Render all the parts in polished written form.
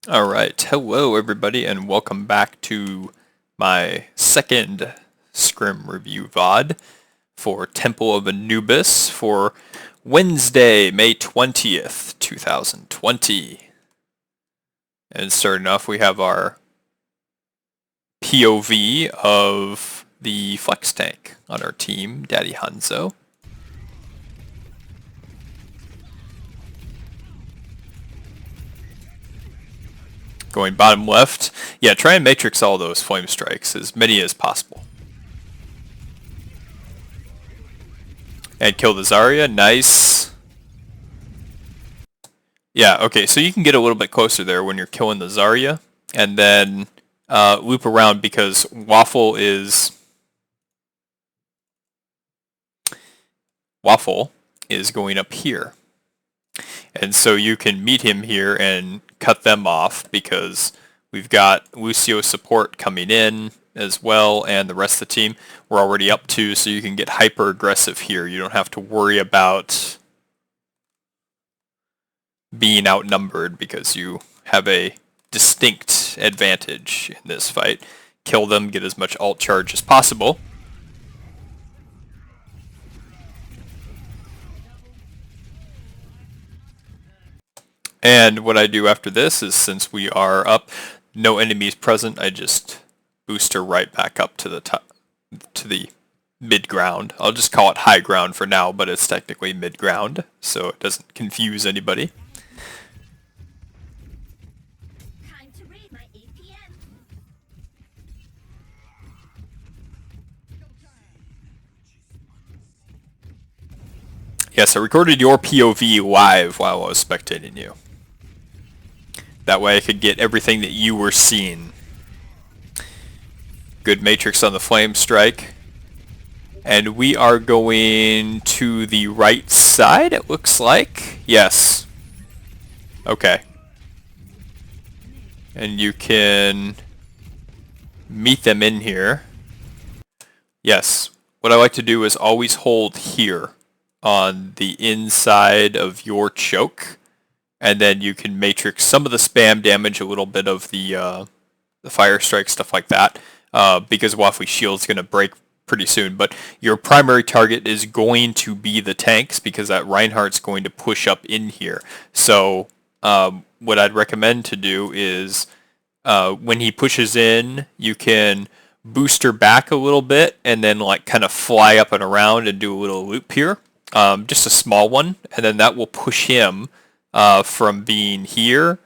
Alright, hello everybody and welcome back to my second Scrim review VOD for Temple of Anubis for Wednesday, May 20th, 2020. And starting off we have our POV of the Flex tank on our team, Daddy Hanzo. Going bottom left. Yeah, try and matrix all those flame strikes, as many as possible. And kill the Zarya, nice. Yeah, okay, so you can get a little bit closer there when you're killing the Zarya, and then loop around because Waffle is going up here. And so you can meet him here and cut them off because we've got Lucio support coming in as well, and the rest of the team we're already up to, so you can get hyper aggressive here. You don't have to worry about being outnumbered because you have a distinct advantage in this fight. Kill them, get as much ult charge as possible. And what I do after this is, since we are up, no enemies present, I just boost her right back up to the top, to the mid ground. I'll just call it high ground for now, but it's technically mid ground, so it doesn't confuse anybody. Time to read my APM. Yes, I recorded your POV live while I was spectating you. That way I could get everything that you were seeing. Good matrix on the flame strike. And we are going to the right side, it looks like. Yes. Okay. And you can meet them in here. Yes. What I like to do is always hold here on the inside of your choke, and then you can matrix some of the spam damage, a little bit of the fire strike, stuff like that, because Waffly Shield's going to break pretty soon. But your primary target is going to be the tanks, because that Reinhardt's going to push up in here. So what I'd recommend to do is when he pushes in, you can boost her back a little bit and then like kind of fly up and around and do a little loop here. Just a small one, and then that will push him from being here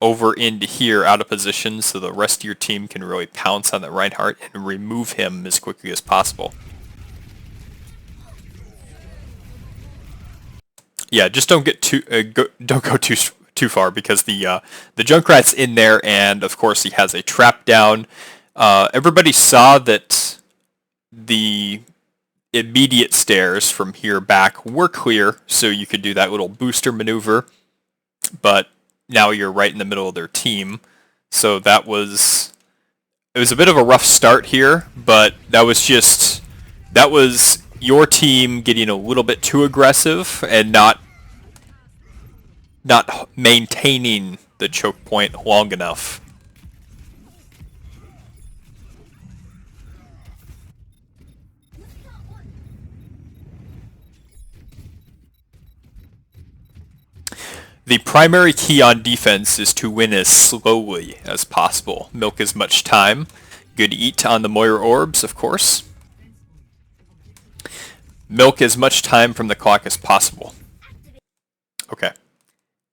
over into here out of position, so the rest of your team can really pounce on the Reinhardt and remove him as quickly as possible. Yeah, just don't get don't go too far, because the Junkrat's in there, and of course he has a trap down. Everybody saw that the immediate stairs from here back were clear, so you could do that little booster maneuver, but now you're right in the middle of their team, so it was a bit of a rough start here, but that was your team getting a little bit too aggressive and not maintaining the choke point long enough. The primary key on defense is to win as slowly as possible. Milk as much time. Good eat on the Moira orbs, of course. Milk as much time from the clock as possible. Okay.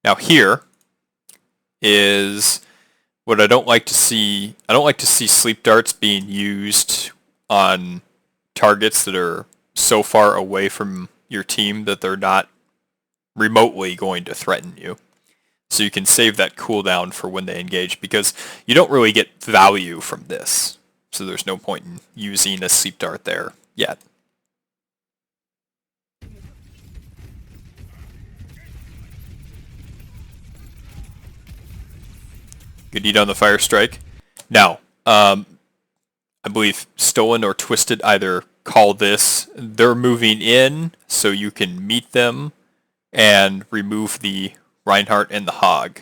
Now here is what I don't like to see. I don't like to see sleep darts being used on targets that are so far away from your team that they're not remotely going to threaten you. So you can save that cooldown for when they engage, because you don't really get value from this. So there's no point in using a sleep dart there yet. Good eat on the fire strike. Now, I believe Stolen or Twisted either call this. They're moving in, so you can meet them and remove the Reinhardt and the Hog.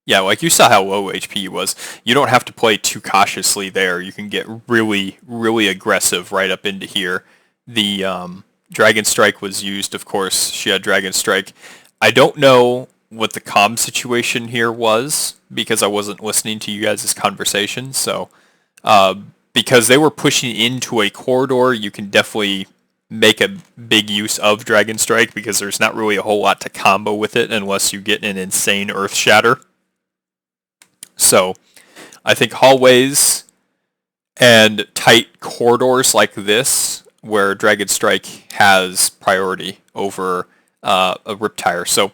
Yeah, like you saw how low HP he was. You don't have to play too cautiously there. You can get really, really aggressive right up into here. The Dragon Strike was used, of course. She had Dragon Strike. I don't know what the comm situation here was because I wasn't listening to you guys' conversation. So, because they were pushing into a corridor, you can definitely make a big use of Dragon Strike because there's not really a whole lot to combo with it unless you get an insane Earth Shatter. So I think hallways and tight corridors like this, where Dragon Strike has priority over a Riptire. So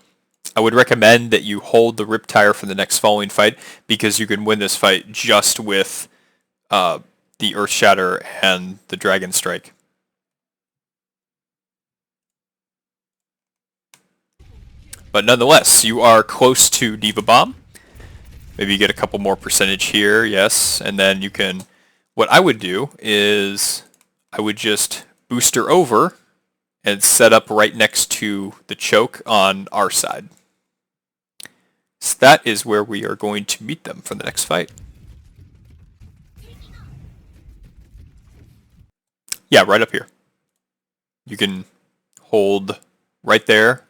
I would recommend that you hold the Riptire for the next following fight because you can win this fight just with the Earth Shatter and the Dragon Strike. But nonetheless, you are close to Diva Bomb. Maybe you get a couple more percentage here, yes, and then you can, what I would do is I would just boost her over and set up right next to the choke on our side. So that is where we are going to meet them for the next fight. Yeah, right up here. You can hold right there.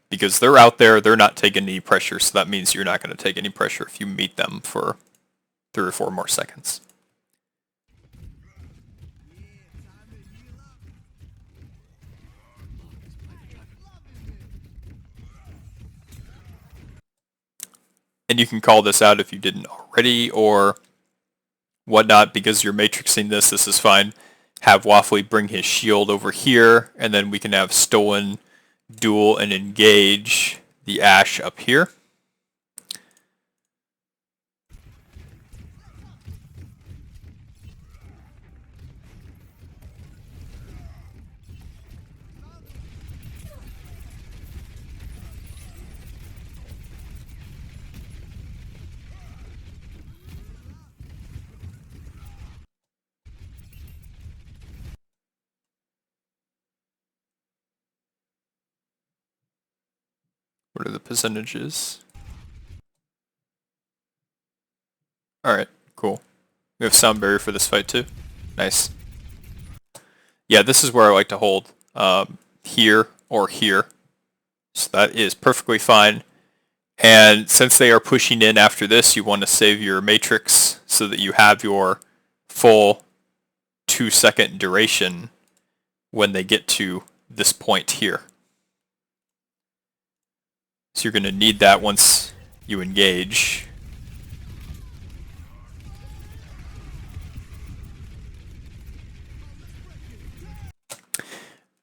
Because they're out there, they're not taking any pressure, so that means you're not going to take any pressure if you meet them for 3 or 4 more seconds. And you can call this out if you didn't already or whatnot, because you're matrixing this is fine. Have Waffly bring his shield over here, and then we can have Stolen duel and engage the Ashe up here. What are the percentages? Alright, cool. We have sound barrier for this fight too. Nice. Yeah, this is where I like to hold. Here or here. So that is perfectly fine. And since they are pushing in after this, you want to save your matrix so that you have your full 2-second duration when they get to this point here. So you're going to need that once you engage.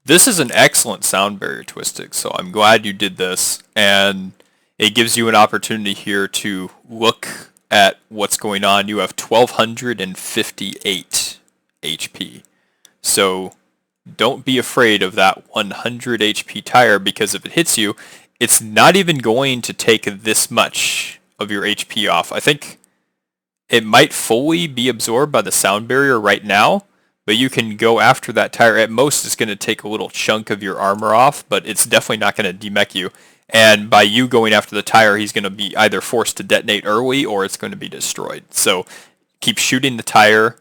This is an excellent sound barrier, Twistic, so I'm glad you did this, and it gives you an opportunity here to look at what's going on. You have 1258 HP, so don't be afraid of that 100 HP tire, because if it hits you, it's not even going to take this much of your HP off. I think it might fully be absorbed by the sound barrier right now, but you can go after that tire. At most, it's going to take a little chunk of your armor off, but it's definitely not going to demech you. And by you going after the tire, he's going to be either forced to detonate early or it's going to be destroyed. So keep shooting the tire,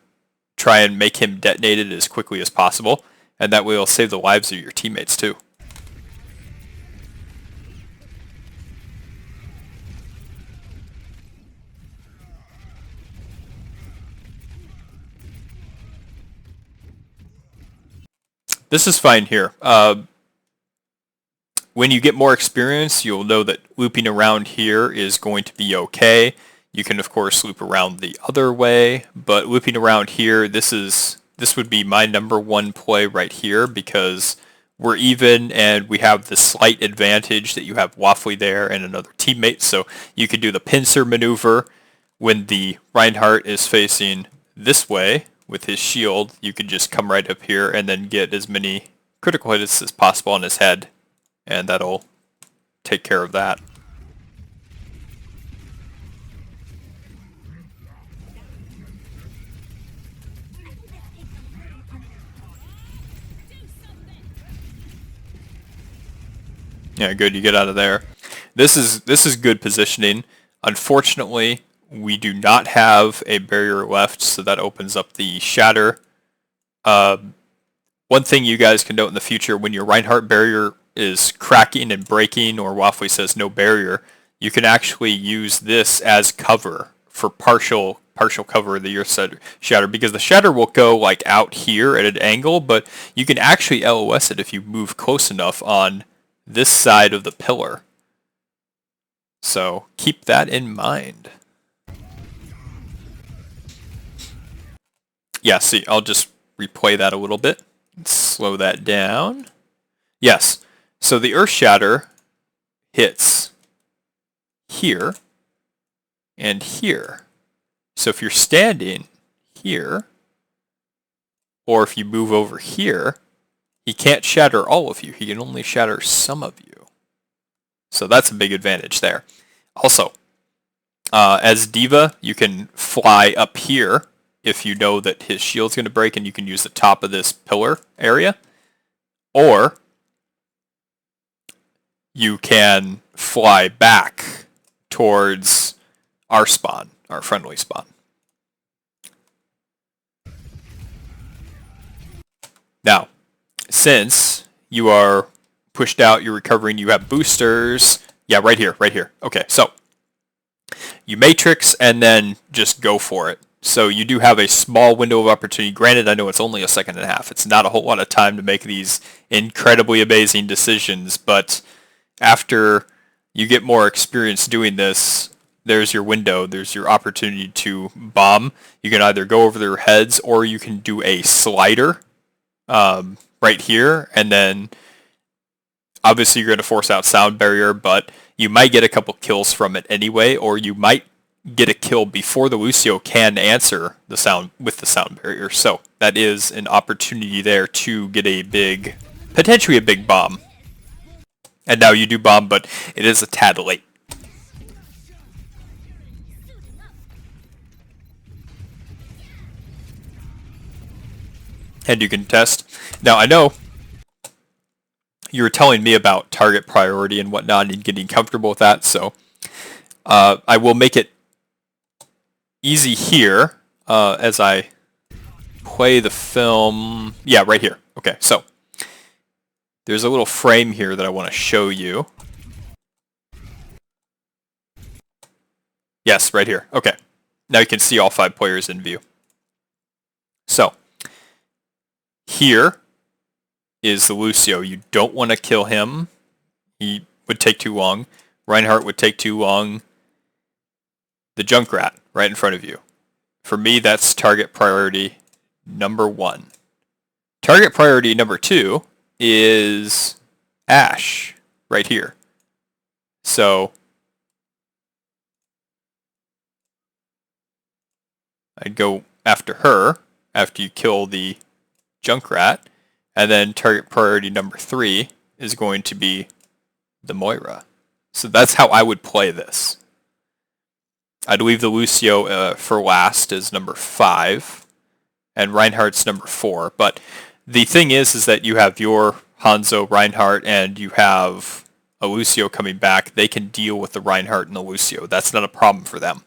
try and make him detonated as quickly as possible, and that way it'll save the lives of your teammates too. This is fine here. When you get more experience, you'll know that looping around here is going to be okay. You can, of course, loop around the other way, but looping around here, this would be my #1 play right here because we're even and we have the slight advantage that you have Waffly there and another teammate, so you could do the pincer maneuver when the Reinhardt is facing this way. With his shield, you could just come right up here and then get as many critical hits as possible on his head, and that'll take care of that. Yeah, good, you get out of there. This is good positioning. Unfortunately, we do not have a barrier left, so that opens up the shatter. One thing you guys can note in the future, when your Reinhardt barrier is cracking and breaking, or Waffly says no barrier, you can actually use this as cover for partial cover of your shatter, because the shatter will go like out here at an angle, but you can actually LOS it if you move close enough on this side of the pillar. So keep that in mind. Yeah, see, I'll just replay that a little bit. Slow that down. Yes, so the Earth Shatter hits here and here. So if you're standing here, or if you move over here, he can't shatter all of you. He can only shatter some of you. So that's a big advantage there. Also, as D.Va, you can fly up here if you know that his shield's going to break, and you can use the top of this pillar area. Or you can fly back towards our spawn, our friendly spawn. Now, since you are pushed out, you're recovering, you have boosters. Yeah, right here. Okay, so you matrix and then just go for it. So you do have a small window of opportunity. Granted, I know it's only a second and a half. It's not a whole lot of time to make these incredibly amazing decisions, but after you get more experience doing this, there's your window. There's your opportunity to bomb. You can either go over their heads, or you can do a slider right here, and then obviously you're going to force out sound barrier, but you might get a couple kills from it anyway, or you might get a kill before the Lucio can answer the sound with the sound barrier. So that is an opportunity there to get a big, potentially a big bomb. And now you do bomb, but it is a tad late. And you can test. Now I know you were telling me about target priority and whatnot and getting comfortable with that, so I will make it easy here as I play the film. Yeah, right here. Okay, so there's a little frame here that I want to show you. Yes, right here. Okay, now you can see all 5 players in view. So here is the Lucio. You don't want to kill him. He would take too long. Reinhardt would take too long. The Junkrat right in front of you. For me, that's target priority number 1. Target priority number 2 is Ashe right here. So I'd go after her after you kill the Junkrat, and then target priority number 3 is going to be the Moira. So that's how I would play this. I'd leave the Lucio for last as number 5, and Reinhardt's number 4. But the thing is that you have your Hanzo, Reinhardt, and you have a Lucio coming back. They can deal with the Reinhardt and the Lucio. That's not a problem for them.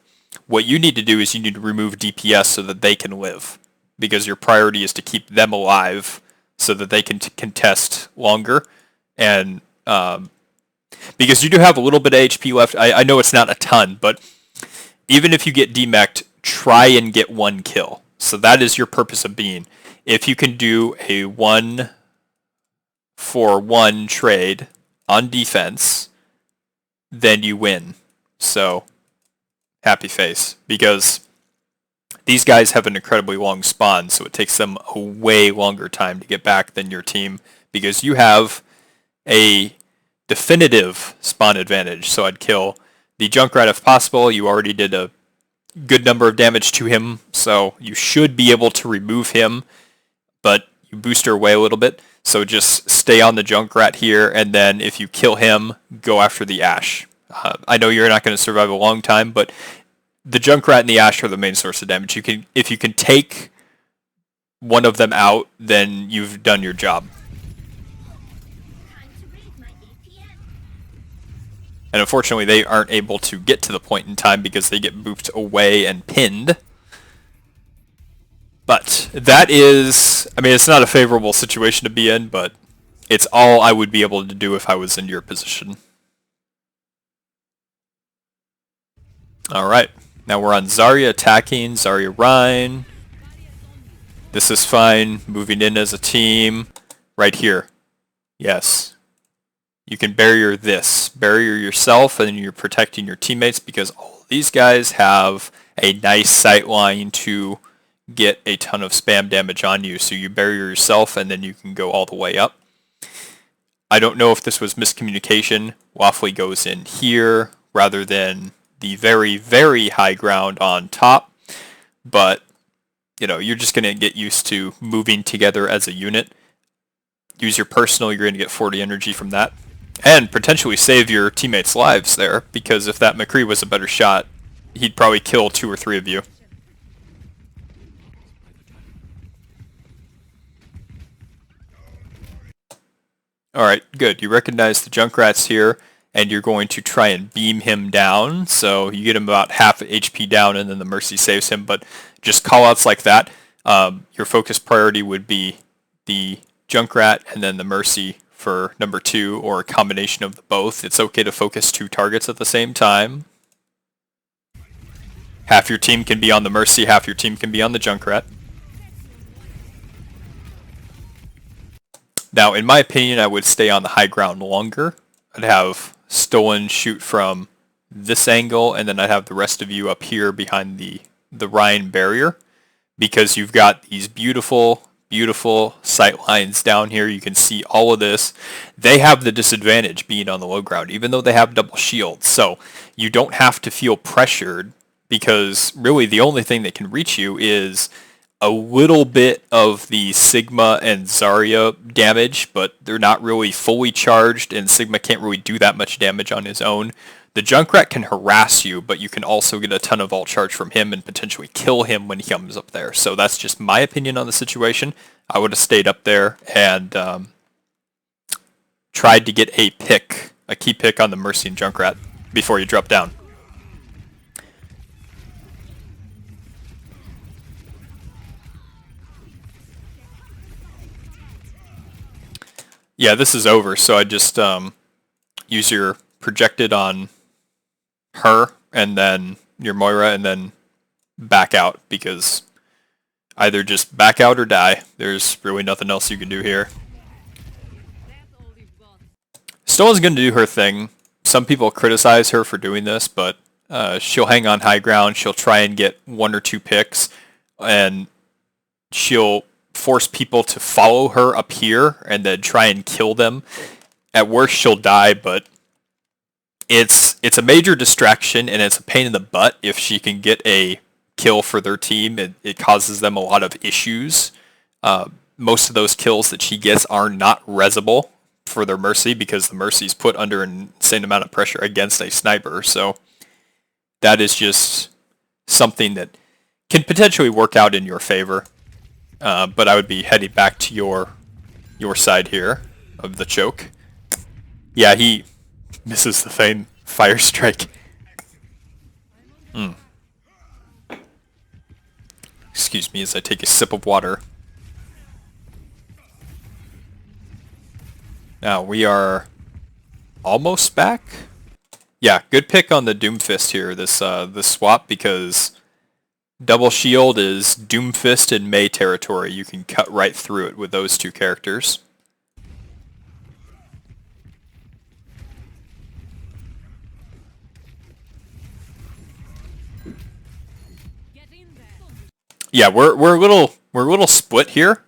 What you need to do is you need to remove DPS so that they can live, because your priority is to keep them alive so that they can contest longer. And because you do have a little bit of HP left, I know it's not a ton, but even if you get demeched, try and get 1 kill. So that is your purpose of being. If you can do a 1-for-1 trade on defense, then you win. So happy face, because these guys have an incredibly long spawn, so it takes them a way longer time to get back than your team, because you have a definitive spawn advantage. So I'd kill the Junkrat if possible. You already did a good number of damage to him, so you should be able to remove him, but you boost her away a little bit. So just stay on the Junkrat here, and then if you kill him, go after the Ashe. I know you're not going to survive a long time, but the Junkrat and the Ashe are the main source of damage. If you can take one of them out, then you've done your job. And unfortunately, they aren't able to get to the point in time because they get booped away and pinned. But that is, I mean, it's not a favorable situation to be in, but it's all I would be able to do if I was in your position. Alright, now we're on Zarya attacking, Zarya Rein. This is fine, moving in as a team. Right here. Yes. You can barrier this. Barrier yourself and you're protecting your teammates because all these guys have a nice sight line to get a ton of spam damage on you. So you barrier yourself and then you can go all the way up. I don't know if this was miscommunication. Waffly goes in here rather than the very, very high ground on top. But, you know, you're just going to get used to moving together as a unit. Use your personal, you're going to get 40 energy from that. And potentially save your teammates' lives there, because if that McCree was a better shot, he'd probably kill 2 or 3 of you. Alright, good. You recognize the Junkrat's here, and you're going to try and beam him down, so you get him about half HP down, and then the Mercy saves him, but just callouts like that, your focus priority would be the Junkrat and then the Mercy for number 2, or a combination of the both. It's okay to focus 2 targets at the same time. Half your team can be on the Mercy, half your team can be on the Junkrat. Now, in my opinion, I would stay on the high ground longer. I'd have Stolen shoot from this angle, and then I'd have the rest of you up here behind the Rhine barrier, because you've got these beautiful sight lines down here. You can see all of this. They have the disadvantage being on the low ground, even though they have double shields. So you don't have to feel pressured, because really the only thing that can reach you is a little bit of the Sigma and Zarya damage, but they're not really fully charged, and Sigma can't really do that much damage on his own. The Junkrat can harass you, but you can also get a ton of ult charge from him and potentially kill him when he comes up there. So that's just my opinion on the situation. I would have stayed up there and tried to get a key pick on the Mercy and Junkrat before you drop down. Yeah, this is over, so I just use your projected on her, and then your Moira, and then back out, because either just back out or die. There's really nothing else you can do here. Stone's going to do her thing. Some people criticize her for doing this, but she'll hang on high ground, she'll try and get 1 or 2 picks, and she'll force people to follow her up here and then try and kill them. At worst, she'll die, but it's a major distraction, and it's a pain in the butt if she can get a kill for their team. It causes them a lot of issues. Most of those kills that she gets are not resable for their Mercy, because the Mercy's put under an insane amount of pressure against a sniper. So that is just something that can potentially work out in your favor. But I would be heading back to your side here of the choke. Yeah, he misses the famed fire strike. Excuse me as I take a sip of water. Now we are almost back. Yeah, good pick on the Doomfist here, this swap, because double shield is Doomfist and Mei territory. You can cut right through it with those 2 characters. Yeah, we're a little split here.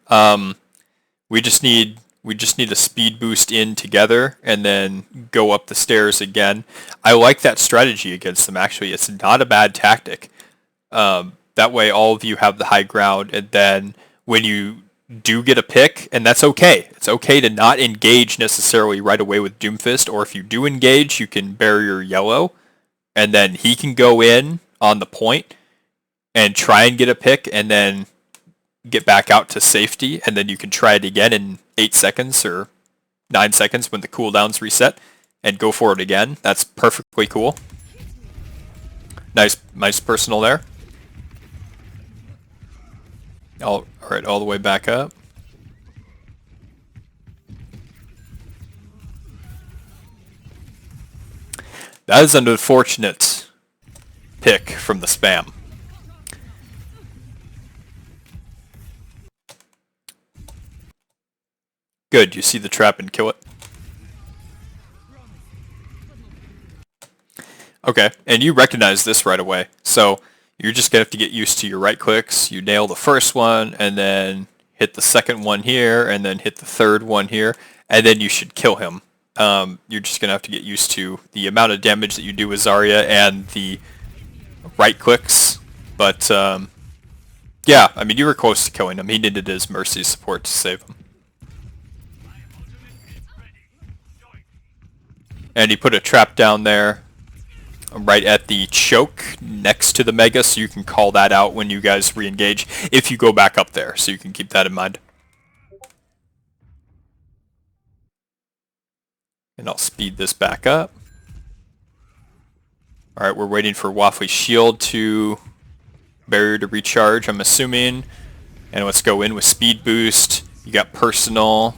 We just need a speed boost in together and then go up the stairs again. I like that strategy against them, actually. It's not a bad tactic. That way all of you have the high ground, and then when you do get a pick, and that's okay. It's okay to not engage necessarily right away with Doomfist, or if you do engage, you can barrier yellow, and then he can go in on the point and try and get a pick, and then get back out to safety, and then you can try it again in 8 seconds or 9 seconds when the cooldown's reset, and go for it again. That's perfectly cool. Nice personal there. All right, all the way back up. That is an unfortunate pick from the spam. Good, you see the trap and kill it. Okay, and you recognize this right away. So you're just going to have to get used to your right clicks. You nail the first one, and then hit the second one here, and then hit the third one here, and then you should kill him. You're just going to have to get used to the amount of damage that you do with Zarya and the right clicks. But yeah, I mean, you were close to killing him. He needed his mercy support to save him. And he put a trap down there right at the choke next to the Mega, so you can call that out when you guys re-engage if you go back up there, so you can keep that in mind. And I'll speed this back up. Alright, we're waiting for Waffly's shield to barrier to recharge, I'm assuming. And let's go in with speed boost. You got personal.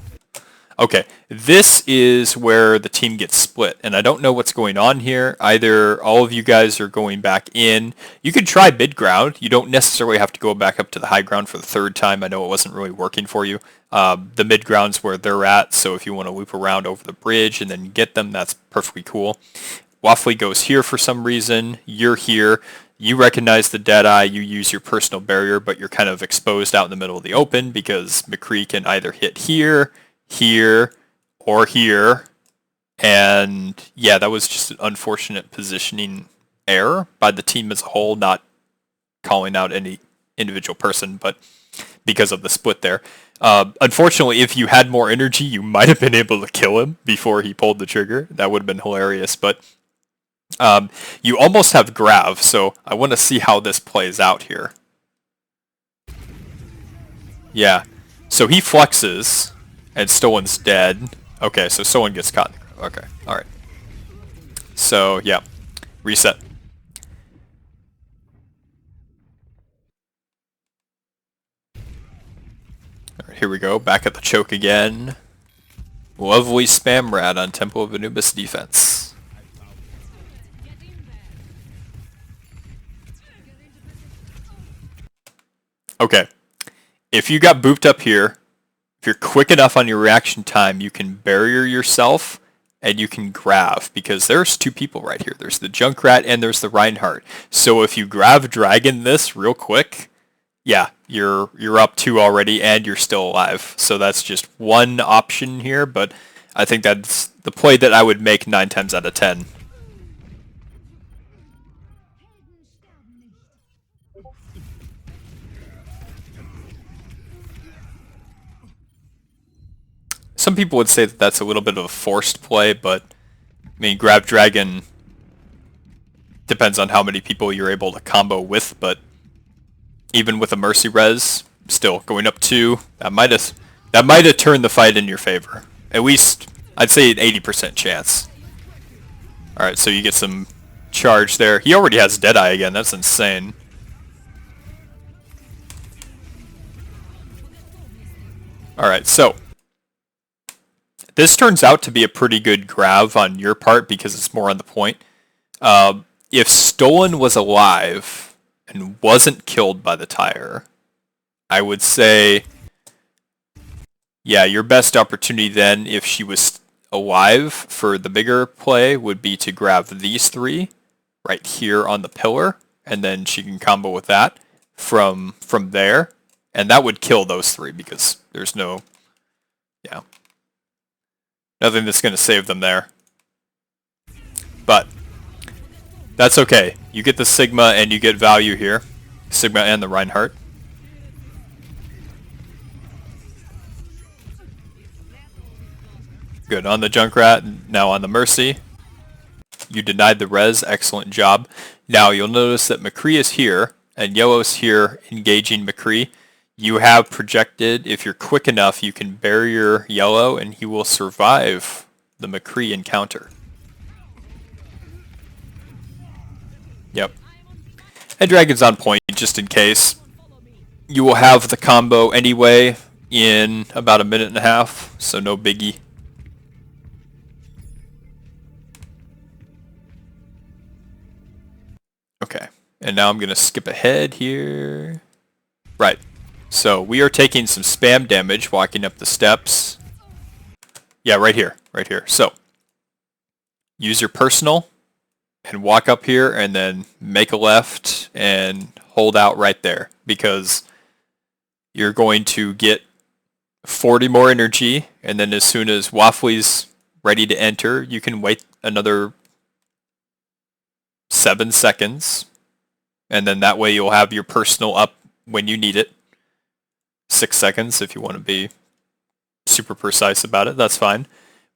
Okay, this is where the team gets split, and I don't know what's going on here. Either all of you guys are going back in. You can try mid ground. You don't necessarily have to go back up to the high ground for the third time. I know it wasn't really working for you. The mid ground's where they're at, so if you want to loop around over the bridge and then get them, that's perfectly cool. Waffly goes here for some reason. You're here. You recognize the Deadeye. You use your personal barrier, but you're kind of exposed out in the middle of the open because McCree can either hit here, here, or here, and yeah, that was just an unfortunate positioning error by the team as a whole, not calling out any individual person, but because of the split there. Unfortunately, if you had more energy, you might have been able to kill him before he pulled the trigger. That would have been hilarious, but you almost have Grav, so I want to see how this plays out here. Yeah, so he flexes, and Stolen's dead. Okay, so Stolen gets caught. Okay, alright. So, yeah. Reset. Alright, here we go. Back at the choke again. Lovely spam rat on Temple of Anubis defense. Okay. If you got booped up here, if you're quick enough on your reaction time, you can barrier yourself and you can Grav, because there's two people right here. There's the Junkrat and there's the Reinhardt. So if you Grav Dragon this real quick, yeah, you're up 2 already and you're still alive. So that's just one option here, but I think that's the play that I would make 9 times out of 10. Some people would say that that's a little bit of a forced play, but I mean, Grab Dragon depends on how many people you're able to combo with, but even with a Mercy Res, still going up 2, that might have turned the fight in your favor. At least, I'd say an 80% chance. Alright, so you get some charge there. He already has Deadeye again, that's insane. Alright, so this turns out to be a pretty good Grav on your part because it's more on the point. If Stolen was alive and wasn't killed by the tire, I would say, yeah, your best opportunity then, if she was alive for the bigger play, would be to grab these 3 right here on the pillar, and then she can combo with that from there, and that would kill those 3 because there's no, yeah, nothing that's going to save them there. But that's okay. You get the Sigma and you get value here. Sigma and the Reinhardt. Good. On the Junkrat, now on the Mercy. You denied the res. Excellent job. Now you'll notice that McCree is here and Yellow's here engaging McCree. You have projected, if you're quick enough, you can barrier Yellow and he will survive the McCree encounter. Yep. And Dragon's on point just in case. You will have the combo anyway in about a minute and a half, so no biggie. Okay, and now I'm going to skip ahead here. Right, so we are taking some spam damage walking up the steps. Yeah, right here, right here. So, use your personal and walk up here and then make a left and hold out right there because you're going to get 40 more energy, and then as soon as Waffly's ready to enter, you can wait another 7 seconds, and then that way you'll have your personal up when you need it. 6 seconds if you want to be super precise about it, that's fine.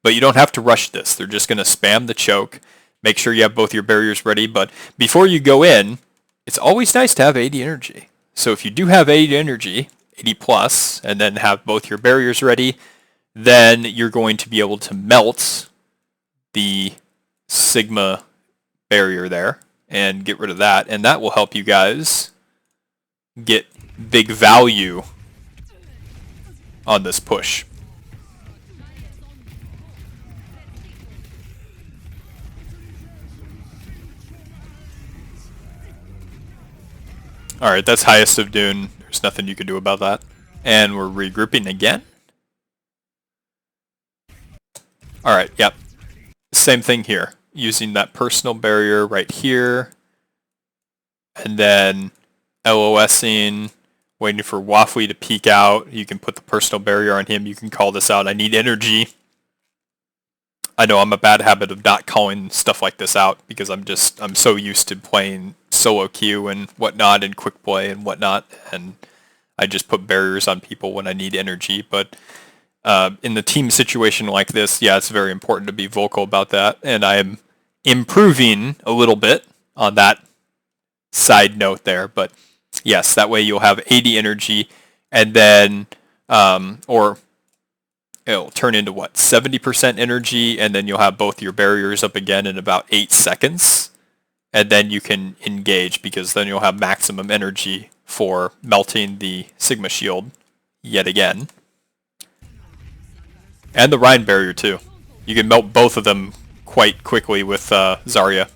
But you don't have to rush this. They're just going to spam the choke. Make sure you have both your barriers ready, but before you go in, it's always nice to have 80 energy. So if you do have 80 energy, 80 plus, and then have both your barriers ready, then you're going to be able to melt the Sigma barrier there and get rid of that, and that will help you guys get big value on this push. Alright, that's highest of Dune. There's nothing you can do about that. And we're regrouping again. Alright, yep. Same thing here. Using that personal barrier right here. And then LOSing, waiting for Waffly to peek out. You can put the personal barrier on him. You can call this out. I need energy. I know I'm a bad habit of not calling stuff like this out because I'm so used to playing solo queue and whatnot and quick play and whatnot, and I just put barriers on people when I need energy. But in the team situation like this, yeah, it's very important to be vocal about that, and I am improving a little bit on that side note there. But yes, that way you'll have 80 energy, and then or it'll turn into what, 70% energy, and then you'll have both your barriers up again in about 8 seconds, and then you can engage because then you'll have maximum energy for melting the Sigma shield yet again. And the Rhine barrier too. You can melt both of them quite quickly with Zarya.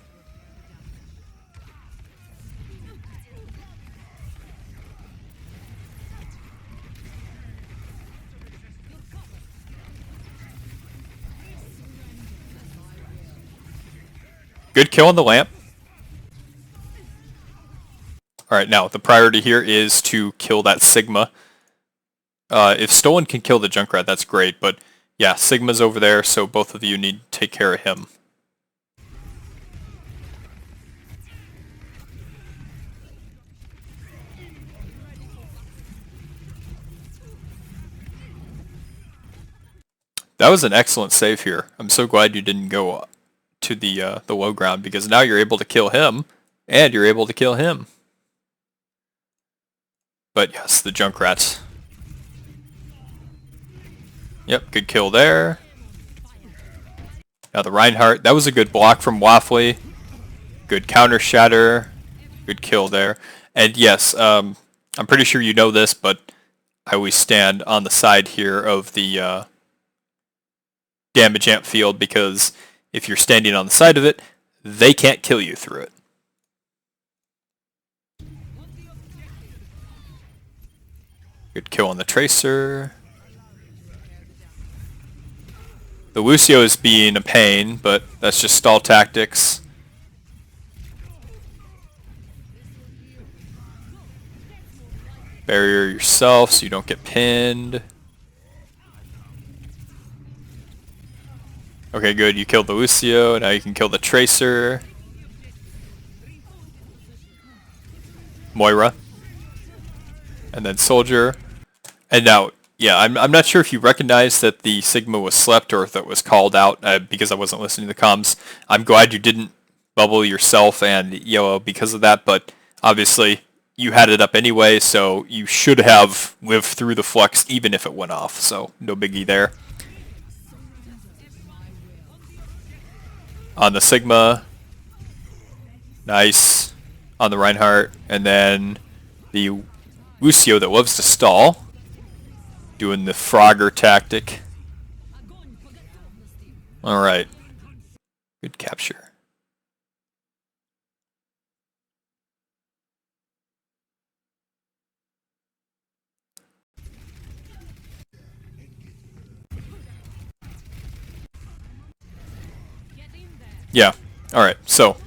Good kill on the lamp. Alright, now the priority here is to kill that Sigma. If Stolen can kill the Junkrat, that's great, but yeah, Sigma's over there, so both of you need to take care of him. That was an excellent save here. I'm so glad you didn't go to the low ground, because now you're able to kill him, and you're able to kill him. But yes, the Junkrat. Yep, good kill there. Now the Reinhardt, that was a good block from Waffly. Good counter shatter. Good kill there. And yes, I'm pretty sure you know this, but I always stand on the side here of the damage amp field, because if you're standing on the side of it, they can't kill you through it. Good kill on the Tracer. The Lucio is being a pain, but that's just stall tactics. Barrier yourself so you don't get pinned. Okay, good. You killed the Lucio. Now you can kill the Tracer. Moira. And then Soldier. And now, yeah, I'm not sure if you recognize that the Sigma was slept or if that was called out because I wasn't listening to the comms. I'm glad you didn't bubble yourself and yellow because of that, but obviously you had it up anyway, so you should have lived through the flux even if it went off, so no biggie there. On the Sigma. Nice. on the Reinhardt, and then the Lucio that loves to stall, doing the Frogger tactic. Alright. Good capture. Yeah. Alright, so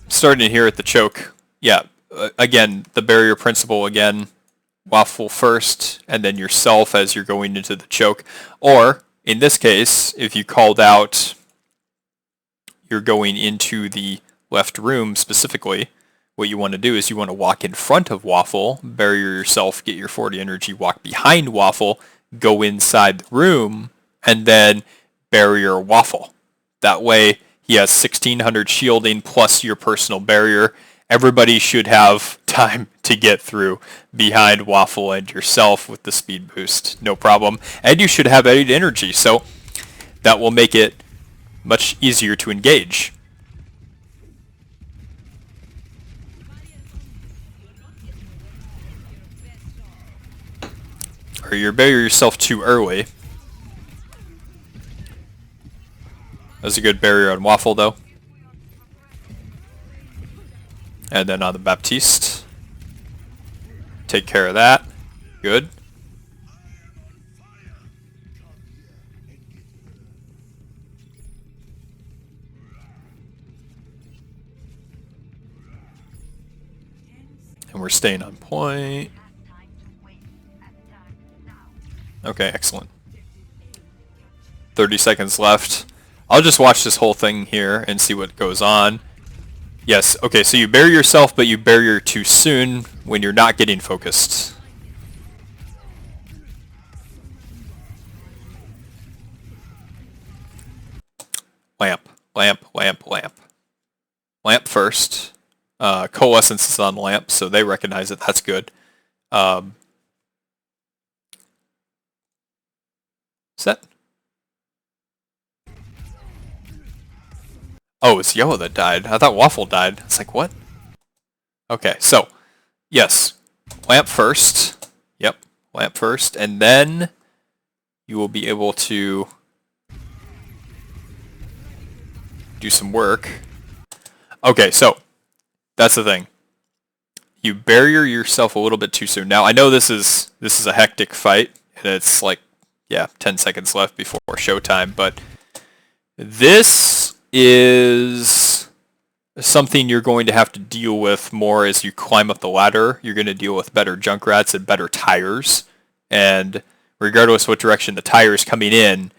starting here at the choke. Yeah, again, the barrier principle again. Waffle first, and then yourself as you're going into the choke. Or, in this case, if you called out you're going into the left room specifically, what you want to do is you want to walk in front of Waffle, barrier yourself, get your 40 energy, walk behind Waffle, go inside the room, and then barrier Waffle. That way, he has 1600 shielding plus your personal barrier. Everybody should have time to get through behind Waffle and yourself with the speed boost. No problem. And you should have 8 energy, so that will make it much easier to engage. Or you barrier yourself too early. That's a good barrier on Waffle, though. And then on the Baptiste. Take care of that. Good. And we're staying on point. Okay, excellent. 30 seconds left. I'll just watch this whole thing here and see what goes on. Yes, okay, so you barrier yourself, but you barrier too soon when you're not getting focused. Lamp, lamp, lamp, lamp. Lamp first. Coalescence is on lamp, so they recognize it. That's good. Set. Oh, it's Yellow that died. I thought Waffle died. It's like, what? Okay, so, yes. Lamp first. Yep, lamp first. And then you will be able to do some work. Okay, so, that's the thing. You barrier yourself a little bit too soon. Now, I know this is a hectic fight, and it's like, yeah, 10 seconds left before showtime, but this is something you're going to have to deal with more as you climb up the ladder. You're going to deal with better Junkrats and better tires, and regardless of what direction the tire is coming in,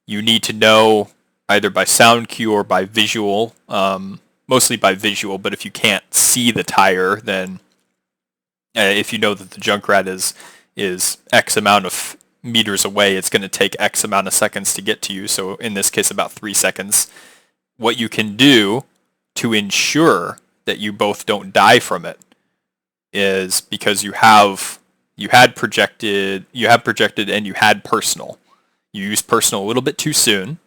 you need to know either by sound cue or by visual, mostly by visual, but if you can't see the tire, then if you know that the Junkrat is X amount of meters away, it's going to take X amount of seconds to get to you, so in this case about 3 seconds. What you can do to ensure that you both don't die from it is because you had projected and you had personal. You used personal a little bit too soon.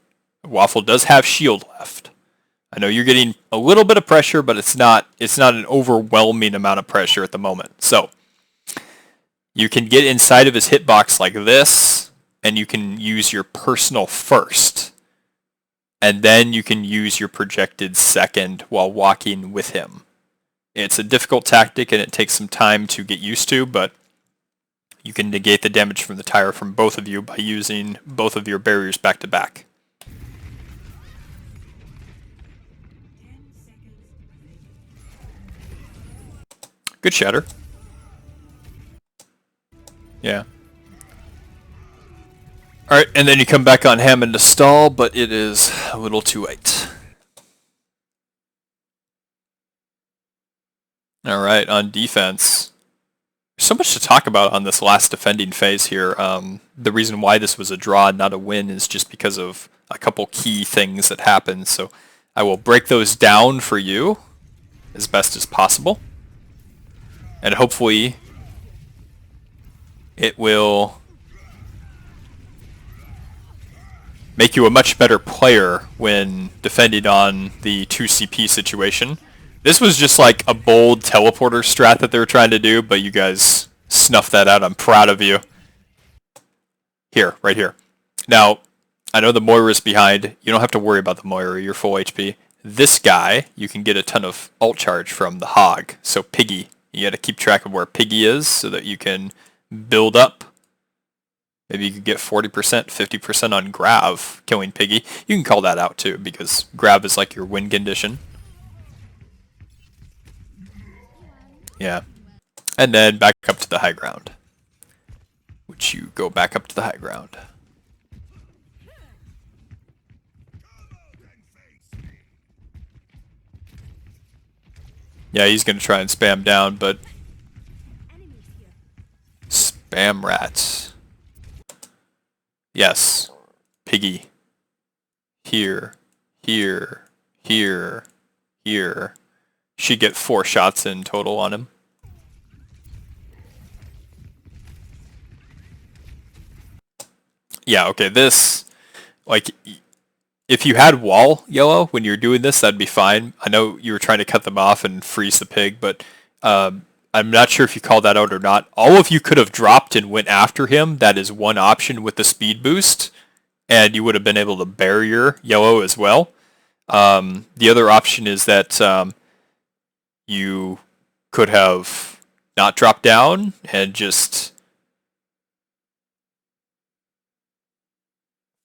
Waffle does have shield left. I know you're getting a little bit of pressure, but it's not an overwhelming amount of pressure at the moment. So you can get inside of his hitbox like this, and you can use your personal first. And then you can use your projected second while walking with him. It's a difficult tactic and it takes some time to get used to, but you can negate the damage from the tire from both of you by using both of your barriers back to back. Good shatter. Yeah. Alright, and then you come back on Hammond to stall, but it is a little too late. Alright, on defense. There's so much to talk about on this last defending phase here. The reason why this was a draw and not a win is just because of a couple key things that happened. So I will break those down for you as best as possible. And hopefully it will make you a much better player when defending on the 2CP situation. This was just like a bold teleporter strat that they were trying to do, but you guys snuffed that out. I'm proud of you. Here, right here. Now, I know the Moira's behind. You don't have to worry about the Moira. You're full HP. This guy, you can get a ton of ult charge from the Hog. So Piggy, you got to keep track of where Piggy is so that you can build up. Maybe you could get 40%, 50% on Grav killing Piggy. You can call that out too, because Grav is like your win condition. Yeah. And then back up to the high ground. Which you go back up to the high ground. Yeah, he's going to try and spam down, but... Spam rats. Yes. Piggy. Here. Here. Here. Here. Should get 4 shots in total on him. Yeah, okay, this... Like... If you had wall yellow when you're doing this, that'd be fine. I know you were trying to cut them off and freeze the pig, but I'm not sure if you called that out or not. All of you could have dropped and went after him. That is one option with the speed boost, and you would have been able to barrier yellow as well. The other option is that you could have not dropped down and just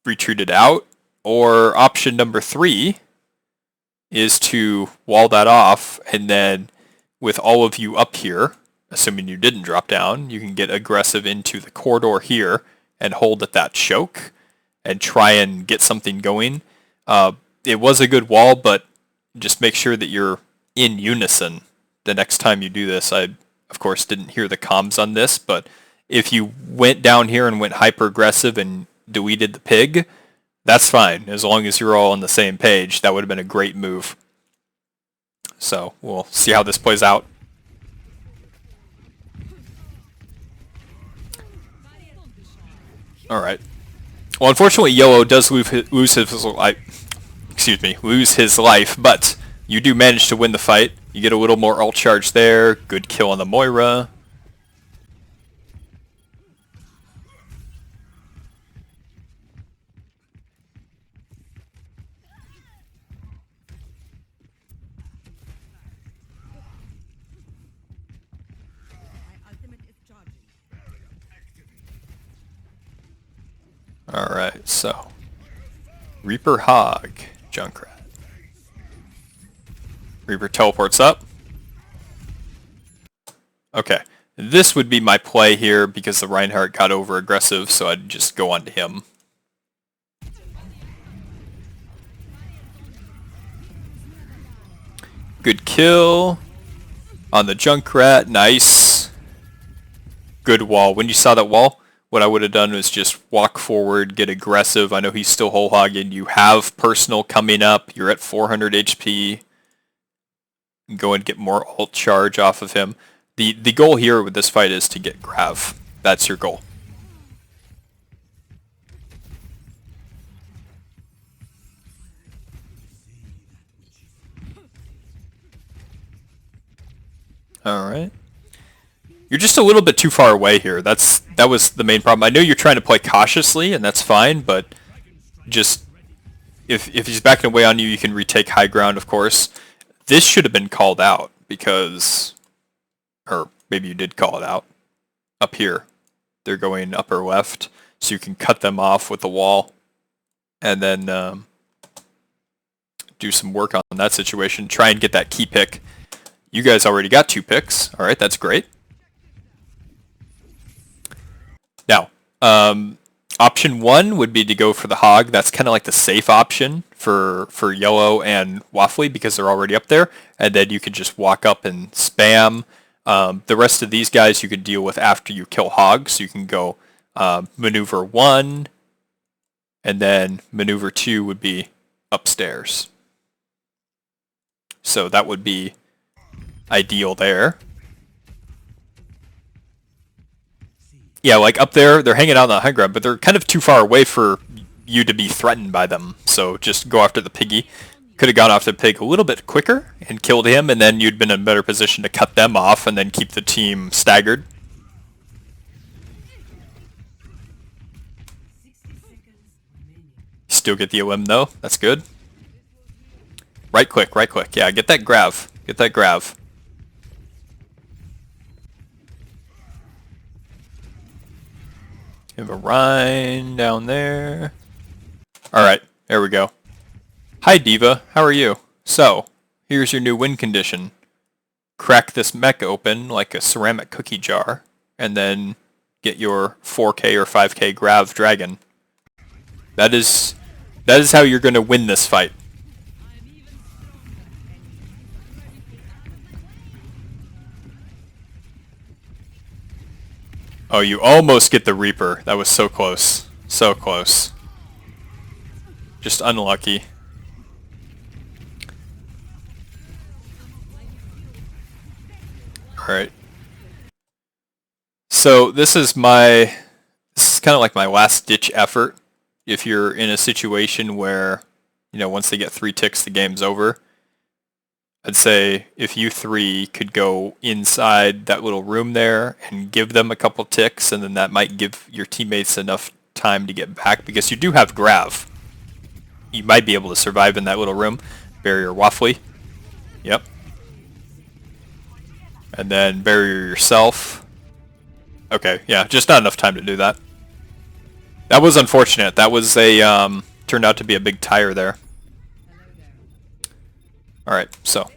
retreated out. Or option number 3 is to wall that off, and then with all of you up here, assuming you didn't drop down, you can get aggressive into the corridor here and hold at that choke and try and get something going. It was a good wall, but just make sure that you're in unison the next time you do this. I, of course, didn't hear the comms on this, but if you went down here and went hyper aggressive and deleted the pig, that's fine, as long as you're all on the same page. That would have been a great move. So, we'll see how this plays out. Alright. Well, unfortunately, Yellow does lose his life, but you do manage to win the fight. You get a little more ult charge there. Good kill on the Moira. Alright, so Reaper Hog, Junkrat. Reaper teleports up. Okay, this would be my play here because the Reinhardt got over aggressive, so I'd just go on to him. Good kill on the Junkrat, nice. Good wall. When you saw that wall, what I would have done was just walk forward, get aggressive. I know he's still whole hogging. You have personal coming up. You're at 400 HP. Go and get more ult charge off of him. The goal here with this fight is to get Grav. That's your goal. Alright. You're just a little bit too far away here. That was the main problem. I know you're trying to play cautiously, and that's fine, but just if he's backing away on you, you can retake high ground, of course. This should have been called out because, or maybe you did call it out. Up here, they're going upper left, so you can cut them off with the wall, and then do some work on that situation. Try and get that key pick. You guys already got 2 picks. All right, that's great. Now, option 1 would be to go for the Hog. That's kind of like the safe option for Yellow and Waffly because they're already up there. And then you can just walk up and spam. The rest of these guys you can deal with after you kill Hog. So you can go maneuver 1, and then maneuver 2 would be upstairs. So that would be ideal there. Yeah, like up there, they're hanging out on the high ground, but they're kind of too far away for you to be threatened by them. So just go after the Piggy. could have gone off the pig a little bit quicker and killed him, and then you'd been in a better position to cut them off and then keep the team staggered. Still get the OM though, that's good. Right click, yeah, get that grav, Have a Rhine down there. Alright, there we go. Hi Diva, how are you? So, here's your new win condition. Crack this mech open like a ceramic cookie jar, and then get your 4K or 5K grav dragon. That is how you're going to win this fight. Oh, you almost get the Reaper. That was so close. So close. Just unlucky. Alright. So this is kind of like my last ditch effort. If you're in a situation where, once they get 3 ticks, the game's over. I'd say if you 3 could go inside that little room there and give them a couple ticks, and then that might give your teammates enough time to get back, because you do have grav. You might be able to survive in that little room. Barrier Waffly. Yep. And then barrier yourself. Okay, yeah, just not enough time to do that. That was unfortunate. That was turned out to be a big tire there. Alright, so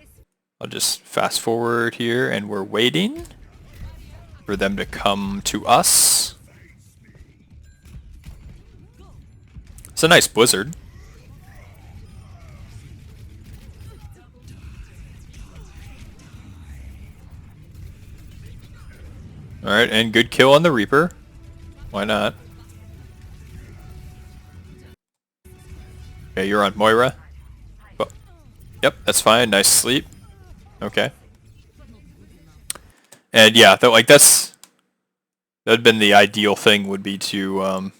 I'll just fast forward here, and we're waiting for them to come to us. It's a nice blizzard. Alright, and good kill on the Reaper. Why not? Okay, you're on Moira. Oh. Yep, that's fine. Nice sleep. Okay. And yeah, that'd been the ideal thing, would be to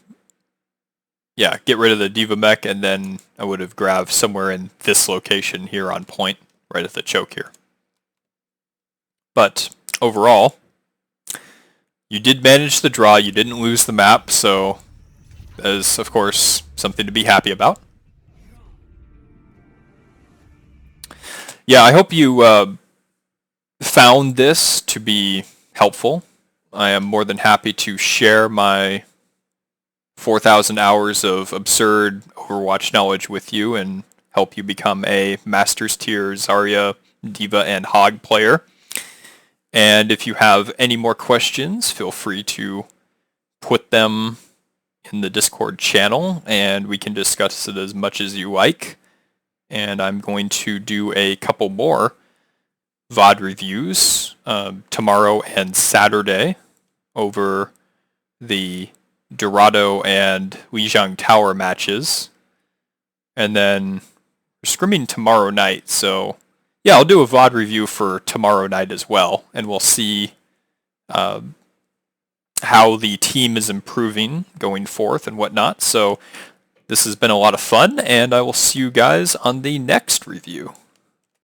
yeah, get rid of the Diva mech, and then I would have grabbed somewhere in this location here on point, right at the choke here. But overall, you did manage the draw, you didn't lose the map, so that is, of course, something to be happy about. Yeah, I hope you found this to be helpful. I am more than happy to share my 4,000 hours of absurd Overwatch knowledge with you and help you become a Masters tier Zarya, Diva, and Hog player. And if you have any more questions, feel free to put them in the Discord channel, and we can discuss it as much as you like. And I'm going to do a couple more VOD reviews tomorrow and Saturday over the Dorado and Lijiang Tower matches. And then we're scrimming tomorrow night, so yeah, I'll do a VOD review for tomorrow night as well, and we'll see how the team is improving going forth and whatnot. So this has been a lot of fun, and I will see you guys on the next review.